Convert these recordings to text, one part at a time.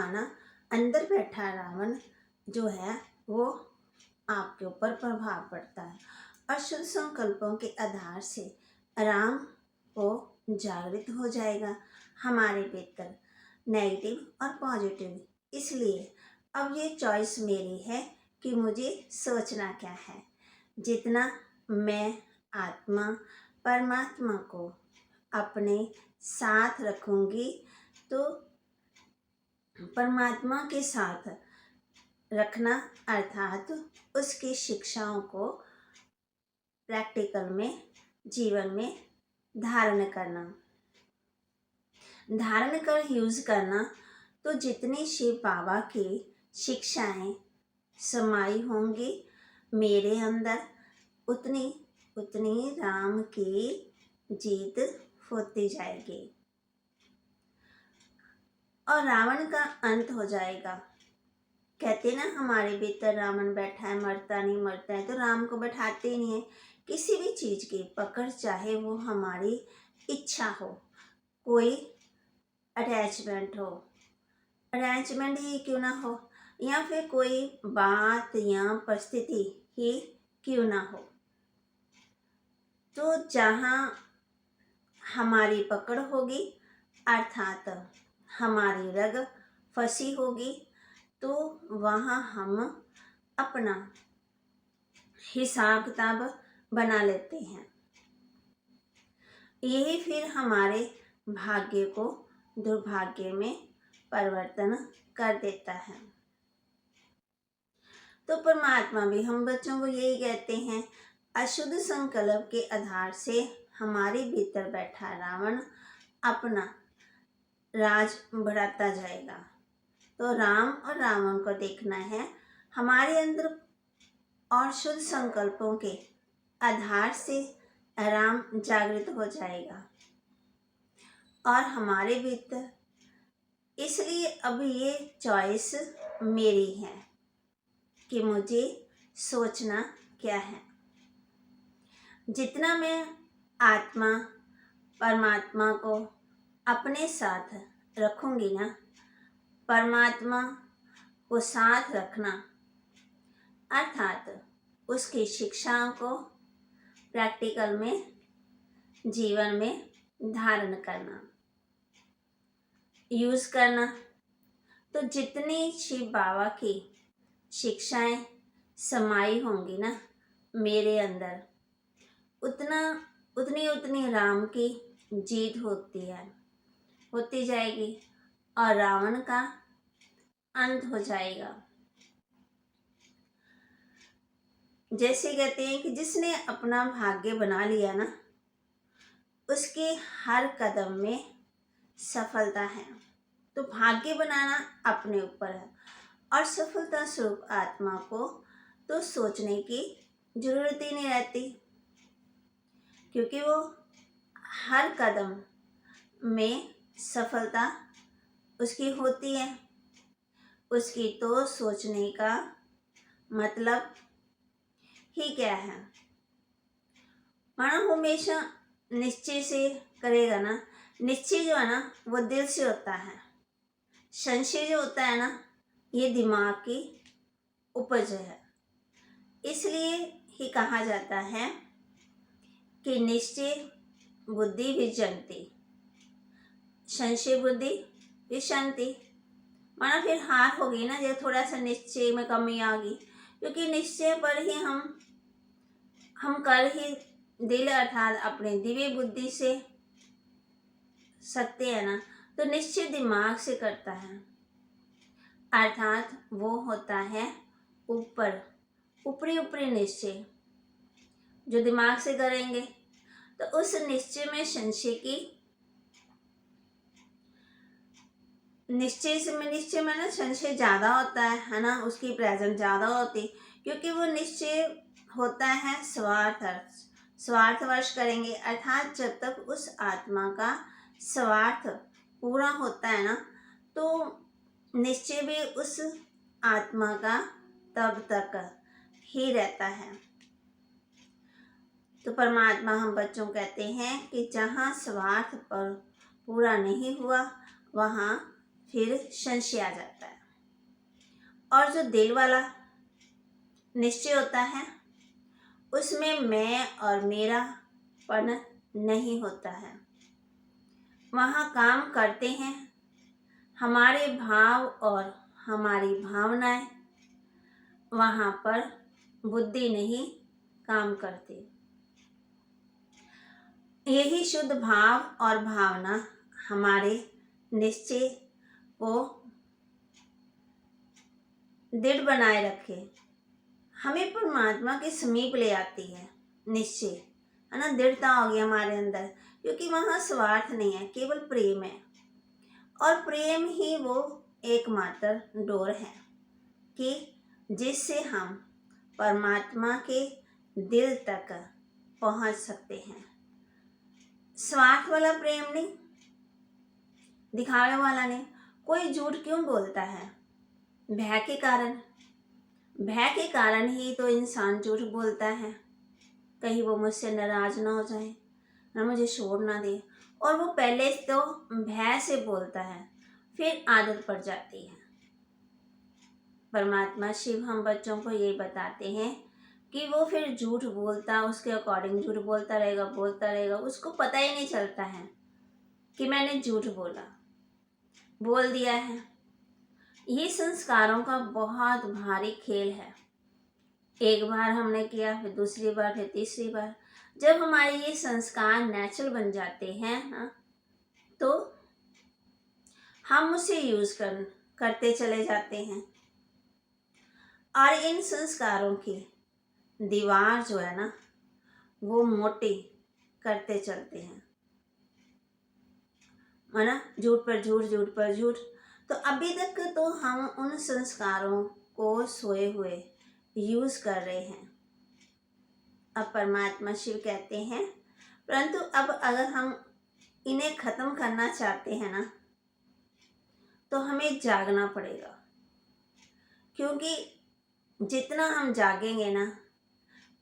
माना अंदर बैठा रावण जो है वो आपके ऊपर प्रभाव पड़ता है। और शुभ संकल्पों के आधार से राम को जागृत हो जाएगा हमारे भीतर, नेगेटिव और पॉजिटिव। इसलिए अब ये चॉइस मेरी है कि मुझे सोचना क्या है। जितना मैं आत्मा परमात्मा को अपने साथ रखूंगी तो परमात्मा के साथ रखना अर्थात उसकी शिक्षाओं को प्रैक्टिकल में जीवन में धारण कर यूज करना। तो जितनी शिव बाबा की शिक्षाएं समाई होंगी मेरे अंदर, उतनी उतनी राम की जीत होती जाएगी और रावण का अंत हो जाएगा। कहते ना हमारे भीतर रावण बैठा है, मरता है, तो राम को बैठाते ही नहीं है। किसी भी चीज की पकड़, चाहे वो हमारी इच्छा हो, कोई अटैचमेंट ही क्यों ना हो, या फिर कोई बात या परिस्थिति ही क्यों ना हो, तो जहाँ हमारी पकड़ होगी अर्थात हमारी रग फंसी होगी, तो वहाँ हम अपना हिसाब किताब बना लेते हैं। यही फिर हमारे भाग्य को दुर्भाग्य में परिवर्तन कर देता है। तो परमात्मा भी हम बच्चों को यही कहते हैं, अशुद्ध संकल्प के आधार से हमारे भीतर बैठा रावण अपना राज बढ़ाता जाएगा। तो राम और रावण को देखना है हमारे अंदर, और शुद्ध संकल्पों के आधार से राम जागृत हो जाएगा और हमारे भीतर। इसलिए अब ये चॉइस मेरी है कि मुझे सोचना क्या है। जितना मैं आत्मा परमात्मा को अपने साथ रखूंगी ना, परमात्मा को साथ रखना अर्थात उसकी शिक्षाओं को प्रैक्टिकल में जीवन में धारण करना, यूज करना। तो जितनी शिव बाबा की शिक्षाएं समाई होंगी ना मेरे अंदर, उतनी राम की जीत होती जाएगी और रावण का अंत हो जाएगा। जैसे कहते हैं कि जिसने अपना भाग्य बना लिया ना, उसके हर कदम में सफलता है। तो भाग्य बनाना अपने ऊपर है और सफलता स्वरूप आत्मा को तो सोचने की जरूरत ही नहीं रहती, क्योंकि वो हर कदम में सफलता उसकी होती है। उसकी तो सोचने का मतलब ही क्या है, मानो हमेशा निश्चय से करेगा ना। निश्चय जो है ना वो दिल से होता है, संशय जो होता है ना ये दिमाग की उपज है। इसलिए ही कहा जाता है कि निश्चय बुद्धि विजयन्ति, संशय बुद्धि विशंति। माना फिर हार हो गई ना, जब थोड़ा सा निश्चय में कमी आ गई, क्योंकि निश्चय पर ही हम कर ही दिल अर्थात अपने दिव्य बुद्धि से सकते हैं ना। तो निश्चय दिमाग से करता है, अर्थात वो होता है ऊपरी निश्चय जो दिमाग से करेंगे। तो उस निश्चय में निश्चय में ना संशय ज़्यादा होता है ना, उसकी प्रेजेंस ज़्यादा होती, क्योंकि वो निश्चय होता है स्वार्थवश करेंगे। अर्थात जब तक उस आत्मा का स्वार्थ पूरा होता है ना, तो निश्चय भी उस आत्मा का तब तक ही रहता है। तो परमात्मा हम बच्चों कहते हैं कि जहाँ स्वार्थ पर पूरा नहीं हुआ, वहाँ फिर संशय आ जाता है। और जो दिल वाला निश्चय होता है उसमें मैं और मेरापन नहीं होता है। वहाँ काम करते हैं हमारे भाव और हमारी भावनाएं, वहाँ पर बुद्धि नहीं काम करती। यही शुद्ध भाव और भावना हमारे निश्चय को दृढ़ बनाए रखे, हमें परमात्मा के समीप ले आती है। निश्चय है ना, दृढ़ता होगी हमारे अंदर, क्योंकि वहाँ स्वार्थ नहीं है, केवल प्रेम है। और प्रेम ही वो एकमात्र डोर है कि जिससे हम परमात्मा के दिल तक पहुँच सकते हैं। स्वार्थ वाला प्रेम नहीं, दिखावे वाला नहीं। कोई झूठ क्यों बोलता है? भय के कारण। भय के कारण ही तो इंसान झूठ बोलता है, कहीं वो मुझसे नाराज ना हो जाए, ना मुझे छोड़ ना दे। और वो पहले तो भय से बोलता है, फिर आदत पड़ जाती है। परमात्मा शिव हम बच्चों को ये बताते हैं कि वो फिर झूठ बोलता, उसके अकॉर्डिंग झूठ बोलता रहेगा। उसको पता ही नहीं चलता है कि मैंने झूठ बोल दिया है। ये संस्कारों का बहुत भारी खेल है। एक बार हमने किया, फिर दूसरी बार, फिर तीसरी बार। जब हमारे ये संस्कार नेचुरल बन जाते हैं ना, तो हम उसे करते चले जाते हैं। और इन संस्कारों की दीवार जो है ना, वो मोटी करते चलते हैं, है ना, झूठ पर झूठ। तो अभी तक तो हम उन संस्कारों को सोए हुए यूज कर रहे हैं। अब परमात्मा शिव कहते हैं, परंतु अब अगर हम इन्हें खत्म करना चाहते हैं ना, तो हमें जागना पड़ेगा। क्योंकि जितना हम जागेंगे ना,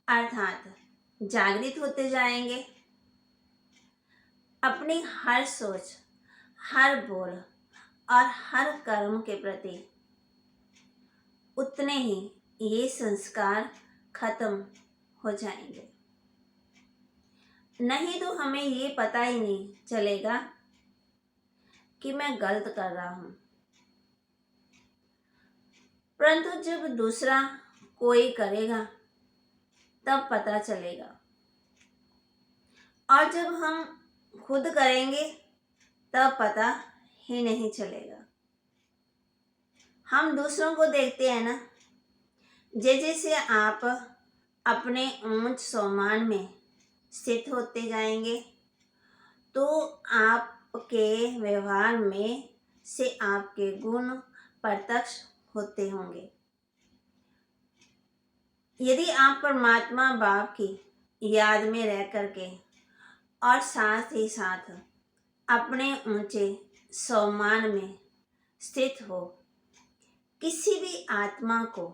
अर्थात जागृत होते जाएंगे, अपनी हर सोच, हर बोल और हर कर्म के प्रति उतने ही ये संस्कार खत्म हो जाएंगे। नहीं तो हमें ये पता ही नहीं चलेगा कि मैं गलत कर रहा हूँ। परंतु जब दूसरा कोई करेगा तब पता चलेगा, और जब हम खुद करेंगे तब पता ही नहीं चलेगा। हम दूसरों को देखते हैं ना, जैसे आप अपने ऊंच सम्मान में स्थित होते जाएंगे, तो आपके व्यवहार में से आपके गुण प्रत्यक्ष होते होंगे। यदि आप परमात्मा बाप की याद में रह करके और साथ ही साथ अपने ऊंचे सम्मान में स्थित हो, किसी भी आत्मा को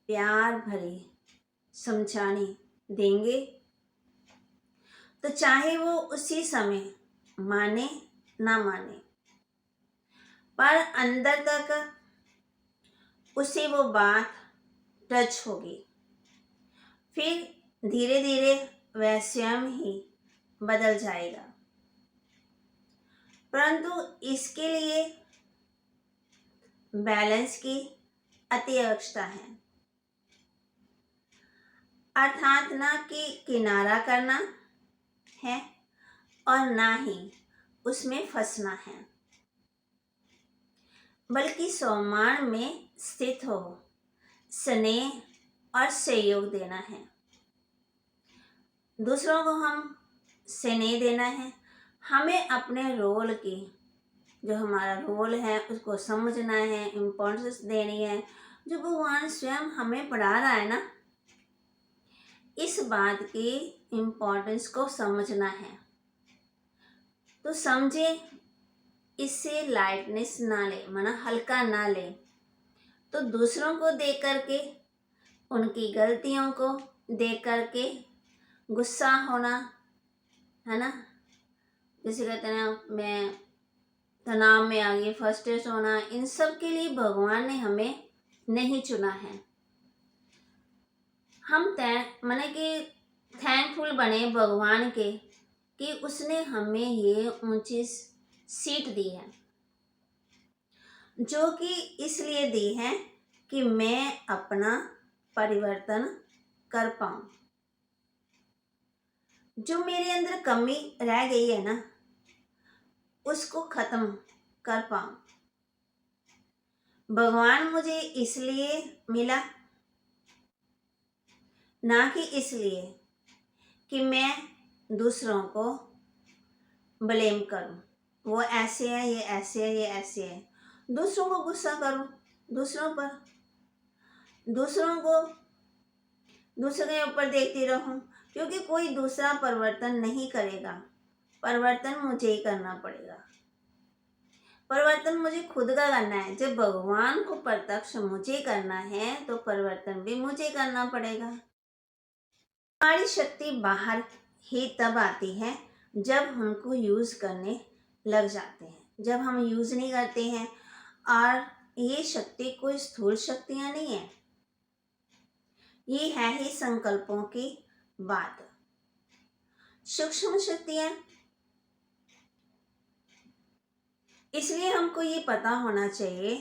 प्यार भरी समझाने देंगे, तो चाहे वो उसी समय माने ना माने, पर अंदर तक उसे वो बात टच होगी। फिर धीरे धीरे वह स्वयं ही बदल जाएगा। परंतु इसके लिए बैलेंस की अति आवश्यकता है। अर्थात ना कि किनारा करना है और ना ही उसमें फंसना है, बल्कि सम्मान में स्थित हो स्नेह और सहयोग देना है। दूसरों को हम स्नेह देना है। हमें अपने रोल की, जो हमारा रोल है उसको समझना है, इम्पोर्टेंस देनी है। जो भगवान स्वयं हमें पढ़ा रहा है ना, इस बात की इम्पोर्टेंस को समझना है। तो समझे, इससे लाइटनेस ना ले, माना हल्का ना ले। तो दूसरों को देख करके, उनकी गलतियों को देख करके गुस्सा होना, है ना, जैसे कहते हैं मैं तनाव में आ गए, फ्रस्ट्रेट होना, इन सब के लिए भगवान ने हमें नहीं चुना है। हम माने कि थैंकफुल बने भगवान के कि उसने हमें ये ऊंची सीट दी है, जो कि इसलिए दी है कि मैं अपना परिवर्तन कर पाऊं। जो मेरे अंदर कमी रह गई है ना, उसको खत्म कर पाऊं। भगवान मुझे इसलिए मिला, ना कि इसलिए कि मैं दूसरों को ब्लेम करूं, वो ऐसे है, ये ऐसे है, ये ऐसे है। दूसरों को गुस्सा करूं, दूसरों पर, दूसरों के ऊपर देखती रहूं, क्योंकि कोई दूसरा परिवर्तन नहीं करेगा। परिवर्तन मुझे ही करना पड़ेगा। परिवर्तन मुझे खुद का करना है। जब भगवान को प्रत्यक्ष मुझे करना है तो परिवर्तन भी मुझे करना पड़ेगा। हमारी शक्ति बाहर ही तब आती है जब हमको यूज करने लग जाते हैं। जब हम यूज नहीं करते हैं, और ये शक्ति कोई स्थूल शक्तियां नहीं है, ये है ही संकल्पों की बात, सूक्ष्म शक्तियां। इसलिए हमको ये पता होना चाहिए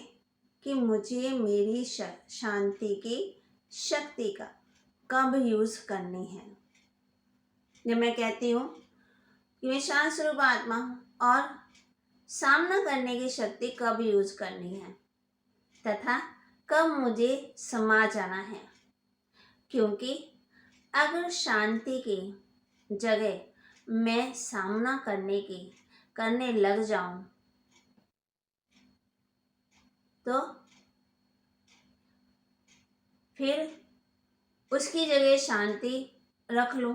कि मुझे मेरी शांति की शक्ति का कब यूज करनी है। जब मैं कहती हूँ कि मैं शांत स्वरूप आत्मा हूँ, और सामना करने की शक्ति कब यूज करनी है तथा कब मुझे समा जाना है। क्योंकि अगर शांति की जगह मैं सामना करने लग जाऊं तो फिर उसकी जगह शांति रख लूं,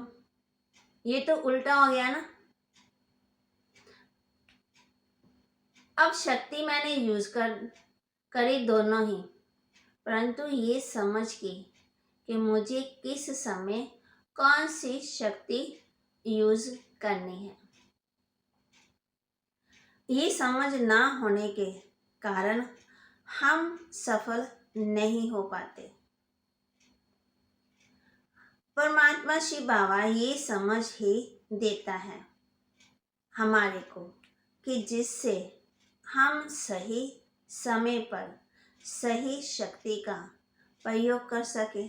ये तो उल्टा हो गया ना। अब शक्ति मैंने यूज करी दोनों ही, परंतु ये समझ के कि मुझे किस समय कौन सी शक्ति यूज करनी है। ये समझ ना होने के कारण हम सफल नहीं हो पाते। परमात्मा शिव बाबा ये समझ ही देता है हमारे को कि जिससे हम सही समय पर सही शक्ति का प्रयोग कर सके।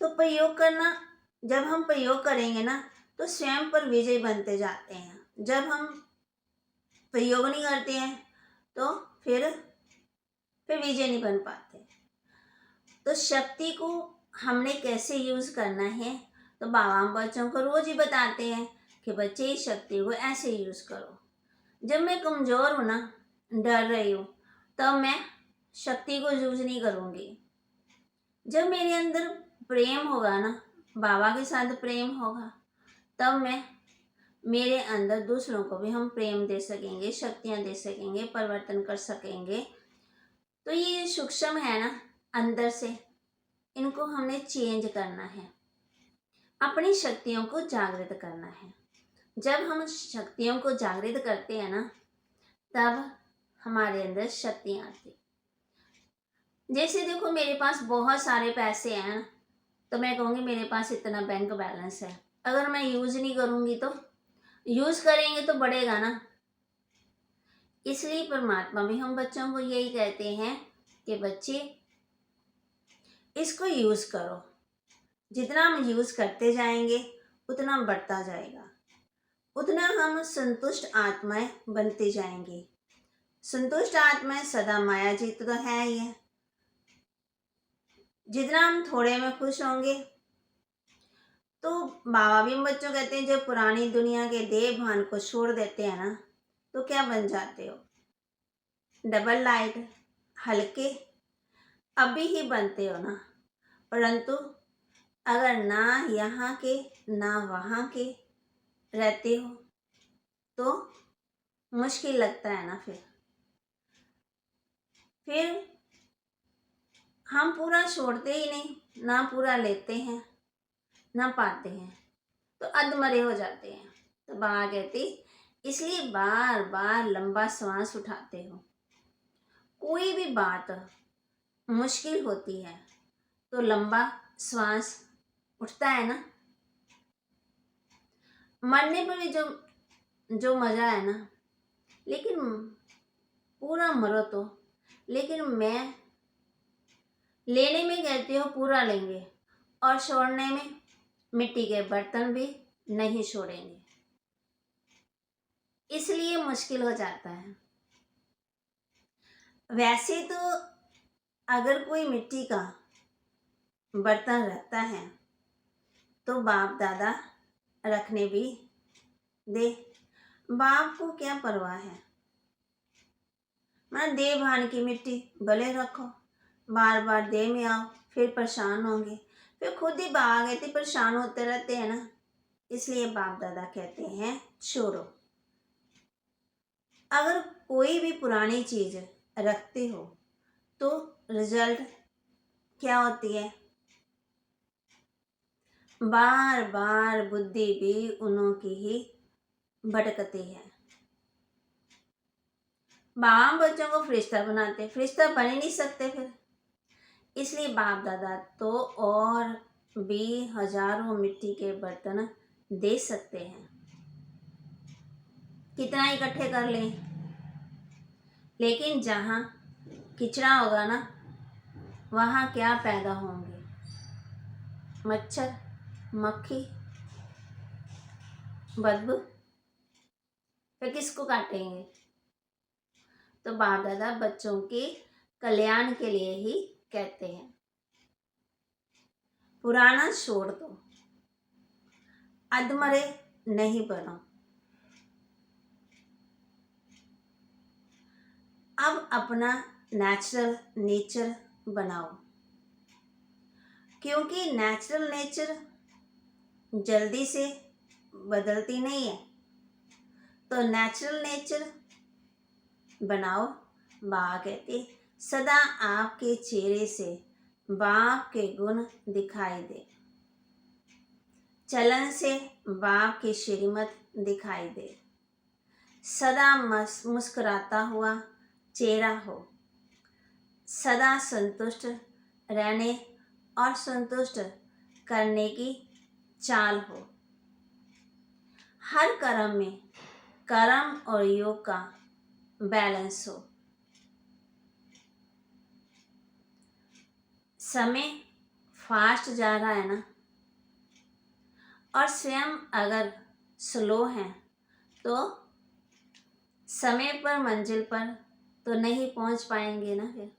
तो प्रयोग करना, जब हम प्रयोग करेंगे ना तो स्वयं पर विजय बनते जाते हैं। जब हम प्रयोग नहीं करते हैं तो फिर विजय नहीं बन पाते। तो शक्ति को हमने कैसे यूज करना है, तो बाबा हम बच्चों को रोज ही बताते हैं कि बच्चे इस शक्ति को ऐसे यूज करो। जब मैं कमजोर हूं ना, डर रही हूँ, तब मैं शक्ति को यूज नहीं करूंगी। जब मेरे अंदर प्रेम होगा ना, बाबा के साथ प्रेम होगा, तब मैं मेरे अंदर दूसरों को भी हम प्रेम दे सकेंगे, शक्तियां दे सकेंगे, परिवर्तन कर सकेंगे। तो ये सूक्ष्म है ना अंदर से, इनको हमने चेंज करना है, अपनी शक्तियों को जागृत करना है। जब हम शक्तियों को जागृत करते हैं ना, तब हमारे अंदर शक्तियाँ आती। जैसे देखो मेरे पास बहुत सारे पैसे हैं, तो मैं कहूँगी मेरे पास इतना बैंक बैलेंस है। अगर मैं यूज नहीं करूँगी तो यूज करेंगे तो बढ़ेगा ना। इसलिए परमात्मा भी हम बच्चों को यही कहते हैं कि बच्चे इसको यूज करो। जितना हम यूज करते जाएंगे उतना बढ़ता जाएगा, उतना हम संतुष्ट आत्माएं बनते जाएंगे। संतुष्ट आत्माएं सदा माया जीत तो है ही है। जितना हम थोड़े में खुश होंगे, तो बाबा भी हम बच्चों कहते हैं जब पुरानी दुनिया के देह भान को छोड़ देते हैं ना, तो क्या बन जाते हो, डबल लाइट, हल्के अभी ही बनते हो ना। परंतु अगर ना यहाँ के ना वहाँ के रहते हो तो मुश्किल लगता है ना। फिर हम पूरा छोड़ते ही नहीं, ना पूरा लेते हैं ना पाते हैं, तो अधमरे हो जाते हैं। तो बाबा कहती इसलिए बार बार लंबा सांस उठाते हो। कोई भी बात मुश्किल होती है तो लंबा सांस उठता है ना। मरने पर भी जो जो मजा है ना, लेकिन पूरा मरो तो। लेकिन मैं लेने में कहती हूँ पूरा लेंगे, और छोड़ने में मिट्टी के बर्तन भी नहीं छोड़ेंगे। इसलिए मुश्किल हो जाता है। वैसे तो अगर कोई मिट्टी का बर्तन रखता है तो बाप दादा रखने भी दे। बाप को क्या परवाह है, मैं दे भान की मिट्टी भले रखो, बार बार दे में आओ फिर परेशान होंगे, फिर खुद ही भाग आते परेशान होते रहते हैं ना। इसलिए बाप दादा कहते हैं छोड़ो। अगर कोई भी पुरानी चीज रखते हो तो रिजल्ट क्या होती है, बार बार बुद्धि भी उन्हों की ही भटकती है। बाप बच्चों को फरिश्ता बनाते, फरिश्ता बन ही नहीं सकते फिर। इसलिए बाप दादा तो और भी हजारों मिट्टी के बर्तन दे सकते हैं, कितना इकट्ठे कर लें। लेकिन जहाँ किचरा होगा ना, वहाँ क्या पैदा होंगे, मच्छर, मक्खी, बदबू, फिर किसको काटेंगे। तो बाप दादा बच्चों के कल्याण के लिए ही कहते हैं पुराना छोड़ दो, अधमरे नहीं बनो। अब अपना नेचुरल नेचर बनाओ, क्योंकि नेचुरल नेचर जल्दी से बदलती नहीं है। तो नेचुरल नेचर बनाओ। बाप कहते सदा आपके चेहरे से बाप के गुण दिखाई दे, चलन से बाप की श्रीमत दिखाई दे, सदा मुस्कुराता हुआ चेहरा हो, सदा संतुष्ट रहने और संतुष्ट करने की चाल हो, हर कर्म में कर्म और योग का बैलेंस हो। समय फास्ट जा रहा है ना, और स्वयं अगर स्लो है तो समय पर मंजिल पर तो नहीं पहुंच पाएंगे ना फिर।